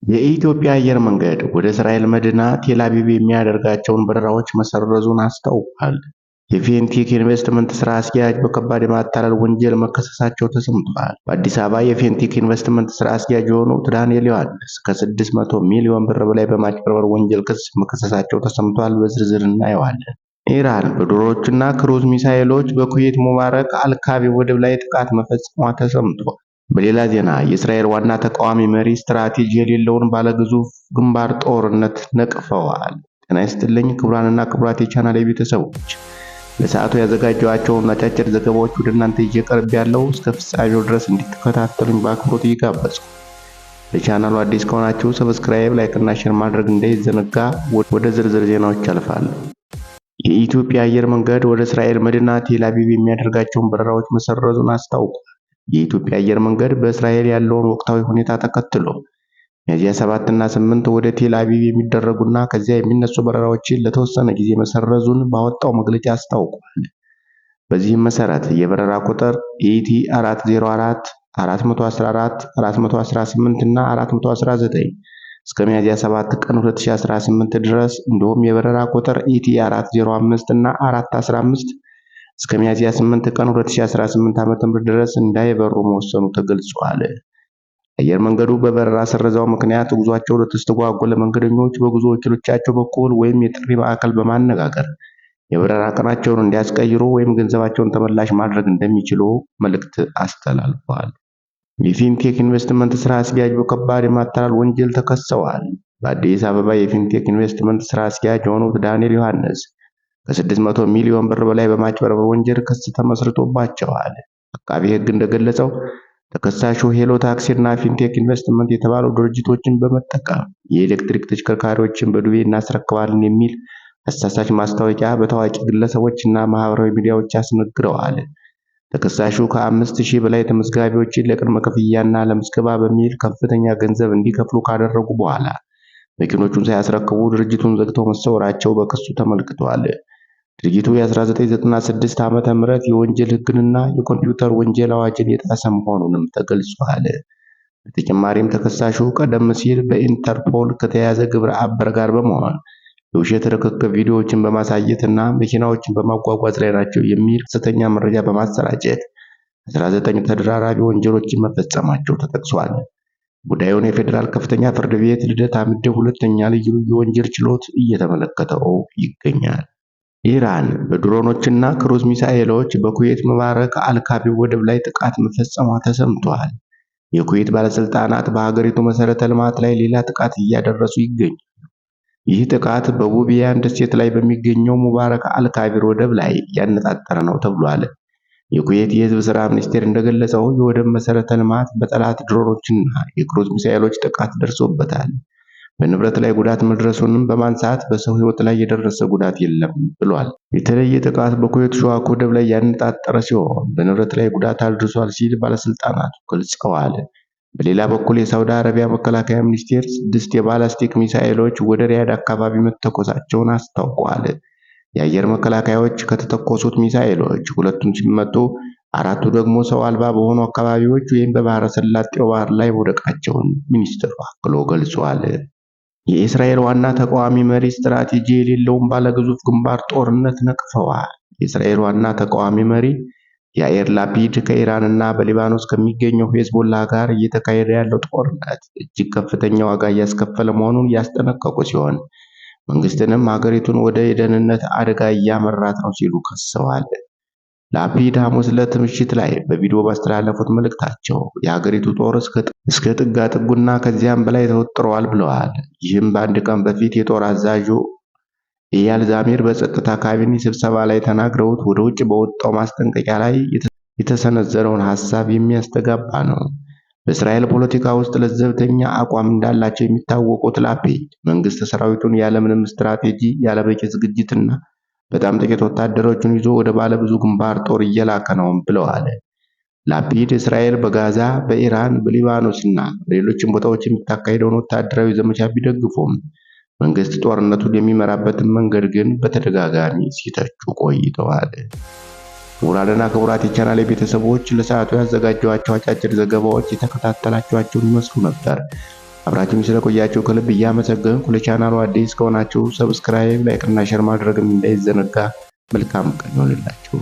የኢትዮጵያ አየር መንገድ ወደ እስራኤል መዲና ቴል አቪቭ የሚያደርጋቸውን በረራዎች መሰረዙን አስታውቋል። የፌንቴክ ኢንቨስትመንት ስራ አስኪያጅ በከባድ የማታለል ወንጀል መከሰሳቸው ተሰምቷል። በአዲስ አበባ የፌንቴክ ኢንቨስትመንት ስራ አስኪያጅ የሆኑት ዳንኤል ዮሐንስ ከ600 ሚሊዮን ብር በላይ በማጭበርበር ወንጀል ክስ መከሰሳቸው ተሰምቷል። በዝርዝር እናየዋለን። ኢራን በድሮኖችና ክሩዝ ሚሳኤሎች በኩዌት ሙባረክ አልካቢ ወደብ ላይ ጥቃት መፈጸሟ ተሰምቷል። በሌላ ዜና የእስራኤል ዋና ተቃዋሚ መሪ ስትራቴጂ የሌለውን ባለግዙፍ ግንባር ጦርነት ነቅፈዋል። ጤና ይስጥልኝ ክቡራንና ክቡራት የቻናሌ ቤተሰቦች፣ ለሰዓቱ ያዘጋጀኋቸውን አጫጭር ዘገባዎች ወደ እናንተ ይዤ ቀርብ ያለው እስከ ፍጻሜው ድረስ እንድትከታተሉኝ በአክብሮት እየጋበዝኩ፣ ለቻናሉ አዲስ ከሆናችሁ ሰብስክራይብ፣ ላይክ እና ሼር ማድረግ እንዳይዘነጋ። ወደ ዝርዝር ዜናዎች አልፋለሁ። የኢትዮጵያ አየር መንገድ ወደ እስራኤል መዲና ቴል አቪቭ የሚያደርጋቸውን በረራዎች መሰረዙን አስታውቋል። የኢትዮጵያ አየር መንገድ በእስራኤል ያለውን ወቅታዊ ሁኔታ ተከትሎ ሚያዝያ 7 እና 8 ወደ ቴል አቪቭ የሚደረጉና ከዚያ የሚነሱ በረራዎችን ለተወሰነ ጊዜ መሰረዙን ባወጣው መግለጫ አስታውቋል። በዚህም መሰረት የበረራ ቁጥር ኢቲ 404፣ 414፣ 418 እና 419 እስከ ሚያዝያ 7 ቀን 2018 ድረስ እንዲሁም የበረራ ቁጥር ኢቲ 405 እና 415 እስከ ሚያዝያ 8 ቀን 2018 ዓ.ም ድረስ እንዳይበሩ መወሰኑ ተገልጿል። አየር መንገዱ በበረራ ስረዛው ምክንያት ጉዟቸው ለተስተጓጎለ መንገደኞች በጉዞ ወኪሎቻቸው በኩል ወይም የጥሪ ማዕከል በማነጋገር የበረራ ቀናቸውን እንዲያስቀይሩ ወይም ገንዘባቸውን ተመላሽ ማድረግ እንደሚችሉ መልእክት አስተላልፈዋል። የፊንቴክ ኢንቨስትመንት ስራ አስኪያጅ በከባድ የማታለል ወንጀል ተከሰዋል። በአዲስ አበባ የፊንቴክ ኢንቨስትመንት ስራ አስኪያጅ የሆኑት ዳንኤል ዮሐንስ ከ600 ሚሊዮን ብር በላይ በማጭበርበር ወንጀል ክስ ተመስርቶባቸዋል። አቃቤ ሕግ እንደገለጸው ተከሳሹ ሄሎ ታክሲና ፊንቴክ ኢንቨስትመንት የተባሉ ድርጅቶችን በመጠቀም የኤሌክትሪክ ተሽከርካሪዎችን በዱቤ እናስረክባለን የሚል አሳሳች ማስታወቂያ በታዋቂ ግለሰቦችና ማህበራዊ ሚዲያዎች አስነግረዋል። ተከሳሹ ከ5000 በላይ ተመዝጋቢዎችን ለቅድመ ክፍያና ለምዝገባ በሚል ከፍተኛ ገንዘብ እንዲከፍሉ ካደረጉ በኋላ መኪኖቹን ሳያስረክቡ ድርጅቱን ዘግተው መሰወራቸው በክሱ ተመልክቷል። ድርጊቱ የ1996 ዓመተ ምህረት የወንጀል ሕግንና የኮምፒውተር ወንጀል አዋጅን የጣሰ መሆኑንም ተገልጿል። በተጨማሪም ተከሳሹ ቀደም ሲል በኢንተርፖል ከተያዘ ግብረ አበር ጋር በመሆን የውሸት ርክክብ ቪዲዮዎችን በማሳየትና መኪናዎችን በማጓጓዝ ላይ ናቸው የሚል ሐሰተኛ መረጃ በማሰራጨት 19 ተደራራቢ ወንጀሎችን መፈጸማቸው ተጠቅሷል። ጉዳዩን የፌዴራል ከፍተኛ ፍርድ ቤት ልደታ ምድብ ሁለተኛ ልዩ ወንጀል ችሎት እየተመለከተው ይገኛል። ኢራን በድሮኖችና ክሩዝ ሚሳኤሎች በኩዌት ሙባረክ አልካቢ ወደብ ላይ ጥቃት መፈጸሟ ተሰምቷል። የኩዌት ባለስልጣናት በሀገሪቱ መሰረተ ልማት ላይ ሌላ ጥቃት እያደረሱ ይገኛሉ። ይህ ጥቃት በቡቢያን ደሴት ላይ በሚገኘው ሙባረክ አልካቢር ወደብ ላይ ያነጣጠረ ነው ተብሏል። የኩዌት የህዝብ ሥራ ሚኒስቴር እንደገለጸው የወደብ መሰረተ ልማት በጠላት ድሮኖችና የክሩዝ ሚሳኤሎች ጥቃት ደርሶበታል። በንብረት ላይ ጉዳት መድረሱንም በማንሳት በሰው ህይወት ላይ የደረሰ ጉዳት የለም ብሏል። የተለየ ጥቃት በኩዌት ሸዋክ ወደብ ላይ ያነጣጠረ ሲሆን በንብረት ላይ ጉዳት አድርሷል ሲል ባለስልጣናቱ ገልጸዋል። በሌላ በኩል የሳውዲ አረቢያ መከላከያ ሚኒስቴር 6 የባላስቲክ ሚሳኤሎች ወደ ሪያድ አካባቢ መተኮሳቸውን አስታውቋል። የአየር መከላከያዎች ከተተኮሱት ሚሳኤሎች ሁለቱን ሲመቱ 4ቱ ደግሞ ሰው አልባ በሆኑ አካባቢዎች ወይም በባህረ ሰላጤው ባህር ላይ መውደቃቸውን ሚኒስትሩ አክሎ ገልጿል። የእስራኤል ዋና ተቃዋሚ መሪ ስትራቴጂ የሌለውን ባለግዙፍ ግንባር ጦርነት ነቅፈዋል። የእስራኤል ዋና ተቃዋሚ መሪ ያኢር ላፒድ ከኢራንና በሊባኖስ ከሚገኘው ሄዝቦላ ጋር እየተካሄደ ያለው ጦርነት እጅግ ከፍተኛ ዋጋ እያስከፈለ መሆኑን ያስጠነቀቁ ሲሆን መንግስትንም ሀገሪቱን ወደ የደህንነት አደጋ እያመራት ነው ሲሉ ከሰዋል። ላፒድ ሐሙስ ዕለት ምሽት ላይ በቪዲዮ ባስተላለፉት መልእክታቸው የሀገሪቱ ጦር እስከ ጥጋጥጉና ከዚያም በላይ ተወጥሯል ብለዋል። ይህም በአንድ ቀን በፊት የጦር አዛዡ ኢያል ዛሚር በጸጥታ ካቢኔ ስብሰባ ላይ ተናግረውት ወደ ውጭ በወጣው ማስጠንቀቂያ ላይ የተሰነዘረውን ሐሳብ የሚያስተጋባ ነው። በእስራኤል ፖለቲካ ውስጥ ለዘብተኛ አቋም እንዳላቸው የሚታወቁት ላፒድ መንግስት ሰራዊቱን ያለምንም ስትራቴጂ፣ ያለበቂ ዝግጅትና በጣም ጥቂት ወታደሮችን ይዞ ወደ ባለብዙ ግንባር ጦር እየላከ ነው ብለዋል። ላፒድ እስራኤል በጋዛ፣ በኢራን፣ በሊባኖስና በሌሎችም ቦታዎች የምታካሄደውን ወታደራዊ ዘመቻ ቢደግፉም መንግስት ጦርነቱን የሚመራበትን መንገድ ግን በተደጋጋሚ ሲተቹ ቆይተዋል። ክቡራንና ክቡራት የቻናሌ ቤተሰቦች ለሰዓቱ ያዘጋጀኋቸው አጫጭር ዘገባዎች የተከታተላችኋቸውን ይመስሉ ነበር። አብራችሁኝ ስለቆያችሁ ከልብ እያመሰገንኩ ለቻናሉ አዲስ ከሆናችሁ ሰብስክራይብ፣ ላይክ እና ሼር ማድረግም እንዳይዘነጋ። መልካም ቀን ይሁንላችሁ።